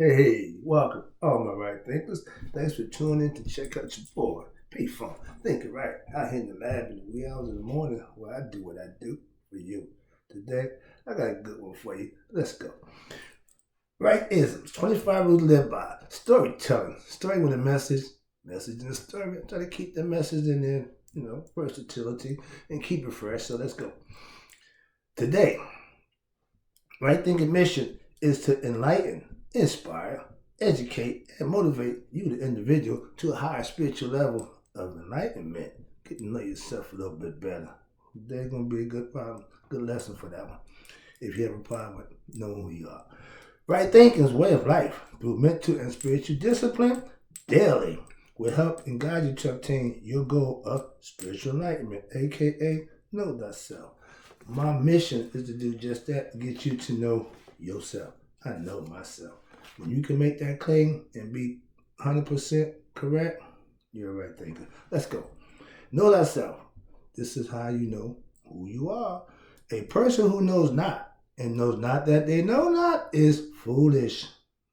Hey, welcome, all my right thinkers. Thanks for tuning in to check out your boy, P-Funk. Thinking right out here in the lab in the wee hours in the morning where I do what I do for you. Today, I got a good one for you. Let's go. Right isms, 25 rules to live by. Storytelling, story with a message in a story. Try to keep the message in there, versatility, and keep it fresh. So let's go. Today, right thinking mission is to enlighten, inspire, educate, and motivate you, the individual, to a higher spiritual level of enlightenment. Get to know yourself a little bit better. There's going to be a good lesson for that one. If you have a problem with knowing who you are. Right thinking is a way of life through mental and spiritual discipline daily will help and guide you to obtain your goal of spiritual enlightenment, aka know thyself. My mission is to do just that, get you to know yourself. I know myself. When you can make that claim and be 100% correct, you're a right thinker. Let's go. Know thyself. This is how you know who you are. A person who knows not and knows not that they know not is foolish.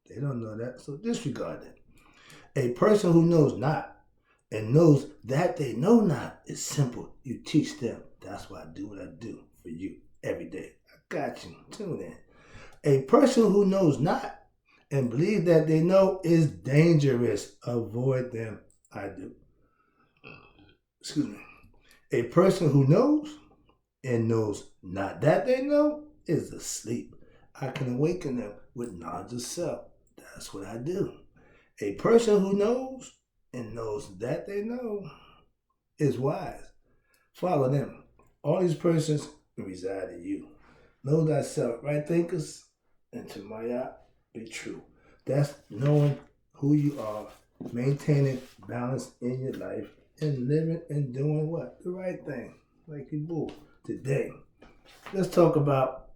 They don't know that, so disregard that. A person who knows not and knows that they know not is simple. You teach them. That's why I do what I do for you every day. I got you. Tune in. A person who knows not and believes that they know is dangerous. Avoid them. I do. Excuse me. A person who knows and knows not that they know is asleep. I can awaken them with knowledge of self. That's what I do. A person who knows and knows that they know is wise. Follow them. All these persons reside in you. Know thyself, right thinkers, and to Maya, be true. That's knowing who you are, maintaining balance in your life, and living and doing what? The right thing, like you do. Today, let's talk about,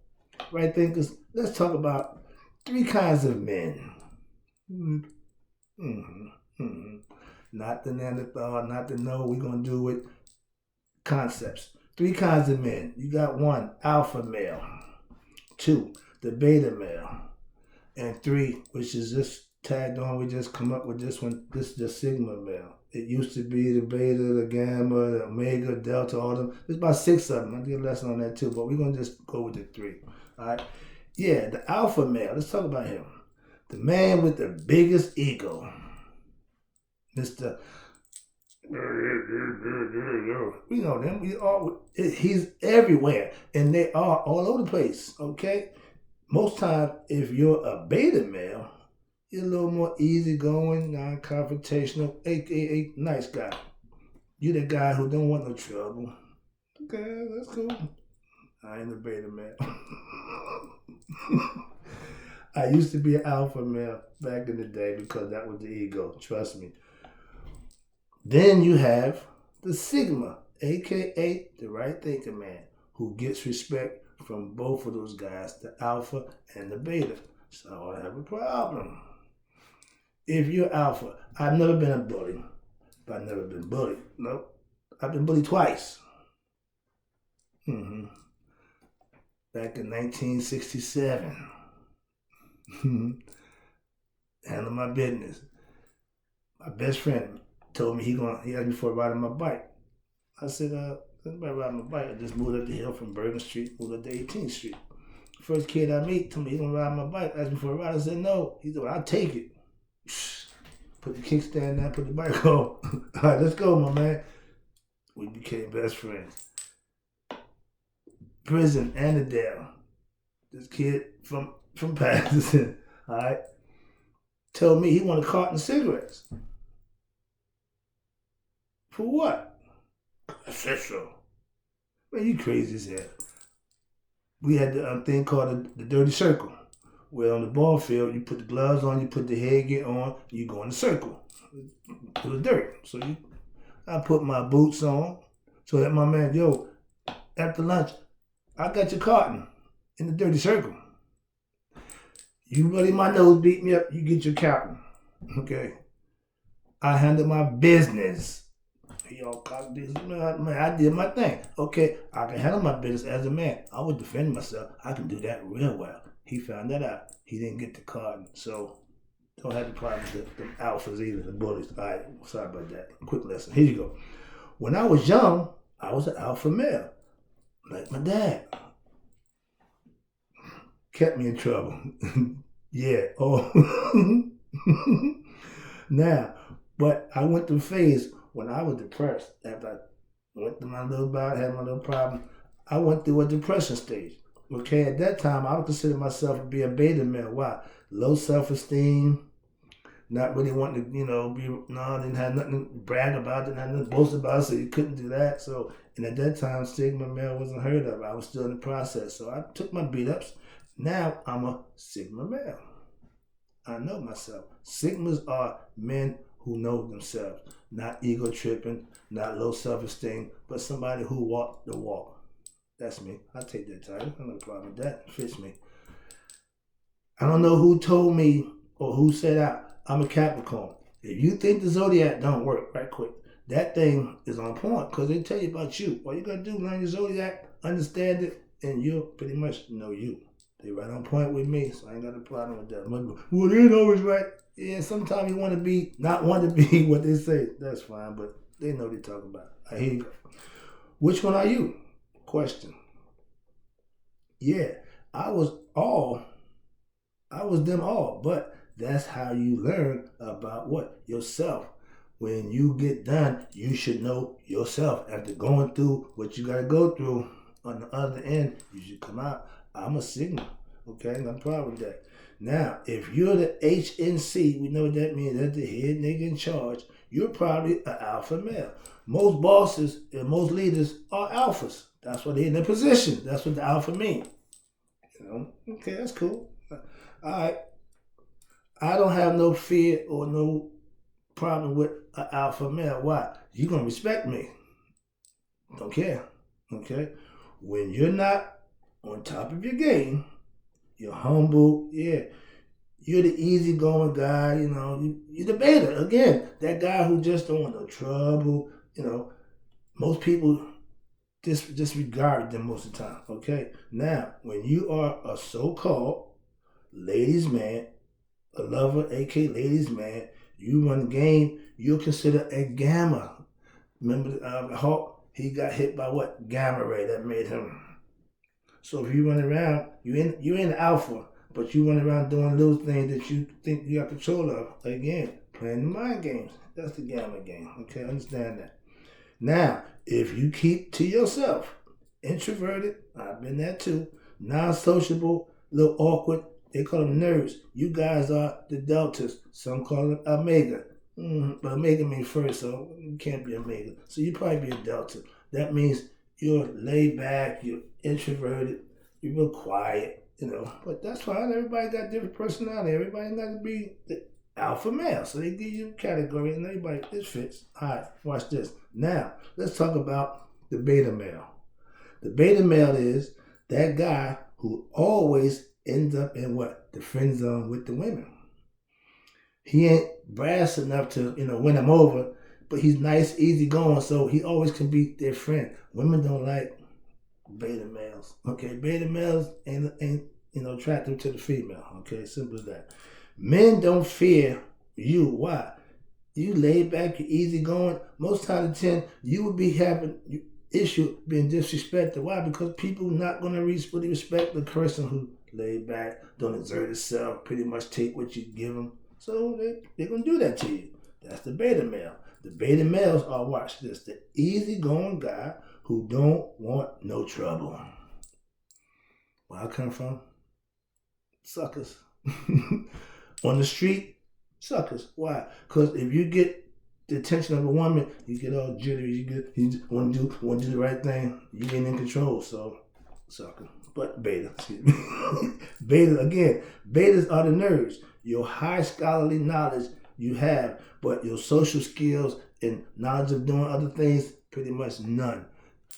right thinkers, let's talk about 3 kinds of men. Not the Neanderthal, not the no, we're going to do it. Concepts. 3 kinds of men. You got 1, alpha male. 2, the beta male. And 3, which is just tagged on, we just come up with this one. This is the sigma male. It used to be the beta, the gamma, the omega, delta, all them. There's about 6 of them. I'll get a lesson on that too, but we're going to just go with the 3. All right? Yeah, the alpha male. Let's talk about him. The man with the biggest ego. Mr. We know them. He's everywhere, and they are all over the place. Okay, most time if you're a beta male, you're a little more easygoing, non-confrontational, aka nice guy. You're the guy who don't want no trouble. Okay, that's cool. I ain't a beta male. I used to be an alpha male back in the day because that was the ego. Trust me. Then you have the sigma, aka the right thinking man, who gets respect from both of those guys, the alpha and the beta. So I have a problem. If you're alpha, I've never been a bully, but I've never been bullied. Nope. I've been bullied twice. Back in 1967. Handle my business. My best friend told me he asked me for a ride on my bike. I said, anybody ride my bike? I just moved up the hill from Bergen Street, moved up to 18th Street. First kid I meet told me he's gonna ride my bike. Asked me for a ride. I said no. He said, well, I'll take it. Put the kickstand down, put the bike on. All right, let's go, my man. We became best friends. Prison, Annandale. This kid from Patterson, all right, told me he wanted a carton of cigarettes. For what? I said so. Man, you crazy as hell. We had the thing called the dirty circle, where on the ball field, you put the gloves on, you put the headgear on, you go in the circle. It was dirt. So I put my boots on, so that my man, yo, after lunch, I got your carton in the dirty circle. You bloody my nose, beat me up, you get your carton. Okay. I handle my business. Y'all cock this, man, I did my thing. Okay, I can handle my business as a man. I would defend myself. I can do that real well. He found that out. He didn't get the card. So Don't have the problem with the alphas either, the bullies. All right, sorry about that. Quick lesson. Here you go. When I was young, I was an alpha male, like my dad. Kept me in trouble. Yeah. Oh. Now, but I went through a phase when I was depressed. After I went through my little bout, had my little problem, I went through a depression stage. Okay, at that time, I would consider myself to be a beta male. Why? Low self-esteem, not really wanting to, didn't have nothing to brag about, didn't have nothing to boast about, so you couldn't do that. So, and at that time, Sigma male wasn't heard of. I was still in the process. So I took my beat-ups. Now I'm a Sigma male. I know myself. Sigmas are men who know themselves, not ego tripping, not low self-esteem, but somebody who walked the walk. That's me. I take that title. I have no problem with that. It fits me. I don't know who told me or who said I'm a Capricorn. If you think the zodiac don't work, right quick, that thing is on point because they tell you about you. All you got to do is learn your zodiac, understand it, and you'll pretty much know you. They right on point with me, so I ain't got a problem with that. Well, they ain't always right. Yeah, sometimes you want to not want to be what they say. That's fine, but they know what they're talking about. All right, here you go. Which one are you? Question. Yeah, I was them all, but that's how you learn about what? Yourself. When you get done, you should know yourself. After going through what you got to go through, on the other end, you should come out. I'm a Sigma, okay? No problem with that. Now, if you're the HNC, we know what that means. That's the head nigga in charge. You're probably an alpha male. Most bosses and most leaders are alphas. That's why they're in their position. That's what the alpha means. Okay, that's cool. All right. I don't have no fear or no problem with an alpha male. Why? You're going to respect me. Don't care. Okay? When you're not on top of your game, you're humble, yeah. You're the easygoing guy, you're the beta. Again, that guy who just don't want no trouble, most people disregard them most of the time, okay? Now, when you are a so-called ladies man, a lover, aka ladies man, you run the game, you're considered a gamma. Remember the Hulk? He got hit by what? Gamma ray that made him. So if you run around, you're in alpha, but you run around doing little things that you think you have control of. Again, playing the mind games. That's the gamma game. Okay, understand that. Now, if you keep to yourself, introverted, I've been that too, non-sociable, a little awkward, they call them nerds. You guys are the deltas. Some call them omega. But omega means first, so you can't be omega. So you probably be a delta. That means you're laid back, you're introverted, you're real quiet, But that's fine. Everybody got different personality. Everybody got to be the alpha male. So they give you a category and everybody, this fits. All right, watch this. Now, let's talk about the beta male. The beta male is that guy who always ends up in what? The friend zone with the women. He ain't brass enough to, win them over, but he's nice, easy going, so he always can be their friend. Women don't like beta males. Okay, beta males ain't attractive to the female. Okay, simple as that. Men don't fear you. Why? You laid back, you're easy going. Most out of 10, you would be having issue being disrespected. Why? Because people not going to really respect the person who laid back, don't exert itself, pretty much take what you give them. So they're going to do that to you. That's the beta male. The beta males are, watch this, the easygoing guy who don't want no trouble. Where I come from? Suckers. On the street, suckers. Why? Because if you get the attention of a woman, you get all jittery, you want to do the right thing, you get in control, so sucker. But beta, excuse me. Beta, again, betas are the nerds. Your high scholarly knowledge you have, but your social skills and knowledge of doing other things, pretty much none.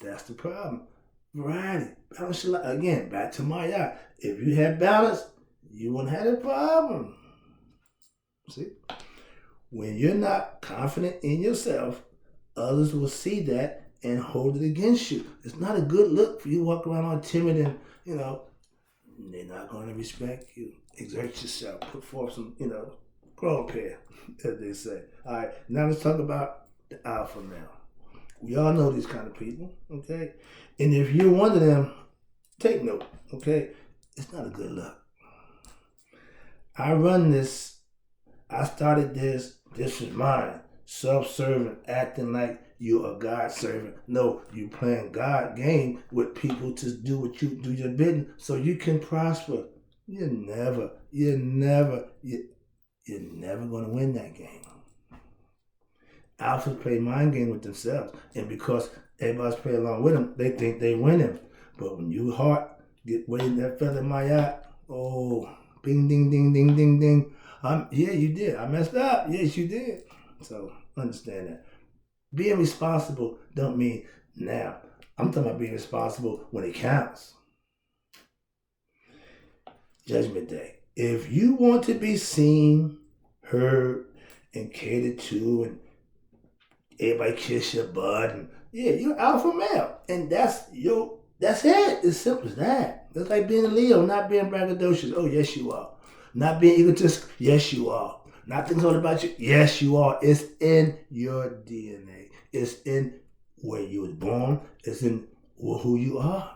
That's the problem. Variety. Balance your life. Again, back to my yacht. If you had balance, you wouldn't have a problem. See? When you're not confident in yourself, others will see that and hold it against you. It's not a good look for you to walk around all timid and, they're not going to respect you. Exert yourself. Put forth some, grown pair, as they say. All right, now let's talk about the alpha male. We all know these kind of people, okay? And if you're one of them, take note, okay? It's not a good look. I run this, I started this was mine. Self-serving, acting like you're a God servant. No, you playing God game with people to do what you do your bidding so you can prosper. You're never gonna win that game. Alphas play mind game with themselves, and because everybody's playing along with them, they think they winning. But when you heart get waiting that feather in my eye, oh, bing, ding, ding, ding, ding, ding. Yeah, you did. I messed up. Yes, you did. So understand that. Being responsible don't mean now. I'm talking about being responsible when it counts. Judgment Day. If you want to be seen, heard, and catered to, and everybody kiss your butt, and yeah, you're alpha male, and that's it. It's simple as that. That's like being a Leo, not being braggadocious. Oh yes, you are. Not being egotistic. Yes, you are. Not thinking all about you. Yes, you are. It's in your DNA. It's in where you was born. It's in who you are.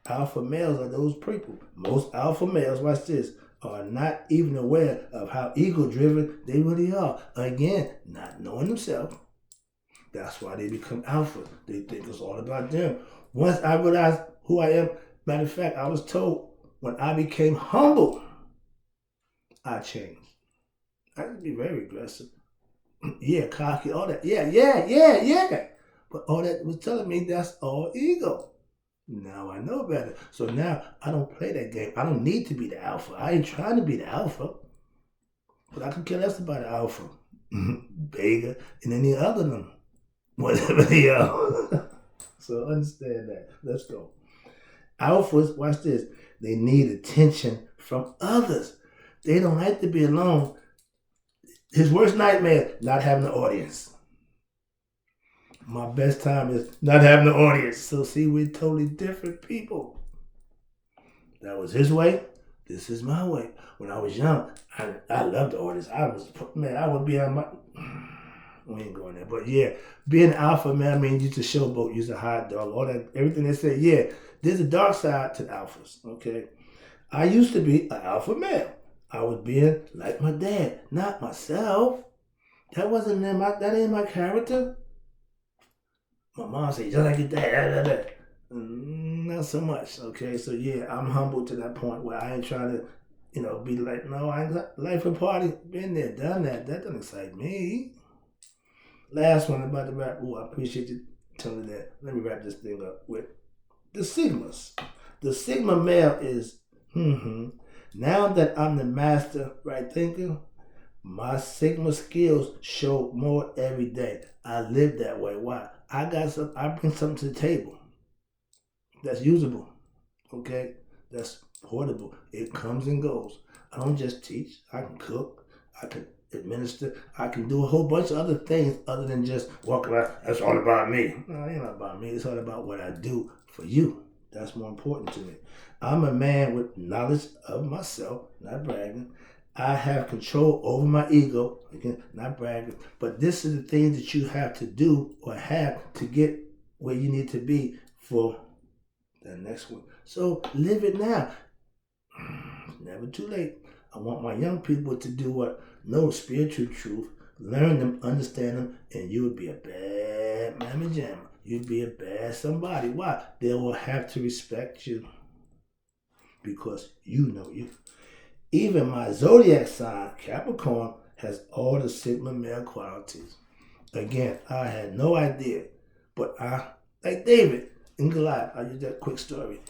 Alpha males are those people. Most alpha males, watch this, are not even aware of how ego-driven they really are. Again, not knowing themselves. That's why they become alpha. They think it's all about them. Once I realized who I am, matter of fact, I was told when I became humble, I changed. I used to be very aggressive. Yeah, cocky, all that. Yeah. But all that was telling me that's all ego. Now I know better. So now I don't play that game. I don't need to be the alpha. I ain't trying to be the alpha. But I can care less about the alpha, beta, and any other than whatever they are. So understand that. Let's go. Alphas, watch this. They need attention from others. They don't like to be alone. His worst nightmare, not having an audience. My best time is not having an audience. So see, we're totally different people. That was his way. This is my way. When I was young, I loved the audience. I would be on my... We ain't going there. But yeah, being alpha, man, I mean, you to showboat, use a hot dog, all that, everything they say. Yeah, there's a dark side to alphas, okay? I used to be an alpha male. I was being like my dad, not myself. That ain't my character. My mom said, just like your dad. Not so much, okay? So yeah, I'm humble to that point where I ain't trying to, be like, no, I ain't life and party. Been there, done that. That doesn't excite me. Last one about the rap. I appreciate you telling me that. Let me wrap this thing up with the Sigmas. The Sigma male is, now that I'm the master right thinker, my Sigma skills show more every day. I live that way. Why? I bring something to the table that's usable, okay? That's portable. It comes and goes. I don't just teach. I can cook. I can administer. I can do a whole bunch of other things other than just walk around. That's all about me. No, it ain't not about me. It's all about what I do for you. That's more important to me. I'm a man with knowledge of myself, not bragging. I have control over my ego, again, not bragging. But this is the things that you have to do or have to get where you need to be for the next one. So live it now. It's never too late. I want my young people to do what? Know spiritual truth, learn them, understand them, and you would be a bad mamma jamma. You'd be a bad somebody. Why? They will have to respect you because you know you. Even my zodiac sign, Capricorn, has all the Sigma male qualities. Again, I had no idea, but like David and Goliath, I'll use that quick story.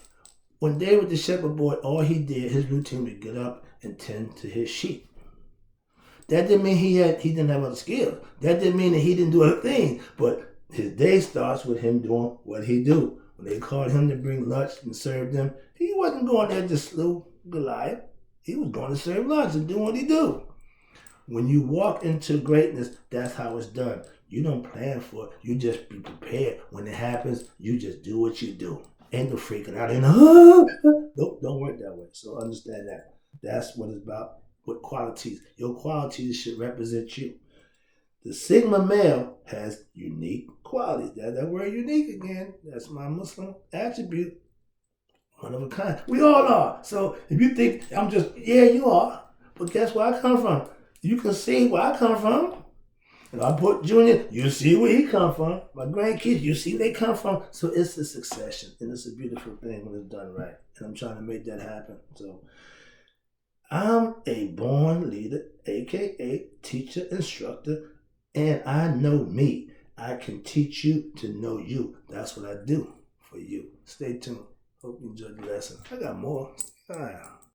When David the shepherd boy, all he did, his routine was get up and tend to his sheep. That didn't mean he didn't have other skills. That didn't mean that he didn't do other things. But his day starts with him doing what he do. When they called him to bring lunch and serve them, he wasn't going there to slew Goliath. He was going to serve lunch and do what he do. When you walk into greatness, that's how it's done. You don't plan for it. You just be prepared. When it happens, you just do what you do. Ain't no freaking out. Nope, don't work that way. So understand that. That's what it's about. what qualities. Your qualities should represent you. The Sigma male has unique qualities. That word unique again. That's my Muslim attribute. One of a kind. We all are. So if you think I'm just, yeah, you are. But guess where I come from? You can see where I come from. If I put Junior, you see where he come from. My grandkids, you see where they come from. So it's a succession. And it's a beautiful thing when it's done right. And I'm trying to make that happen. So I'm a born leader, aka teacher, instructor, and I know me. I can teach you to know you. That's what I do for you. Stay tuned. Hope you enjoyed the lesson. I got more.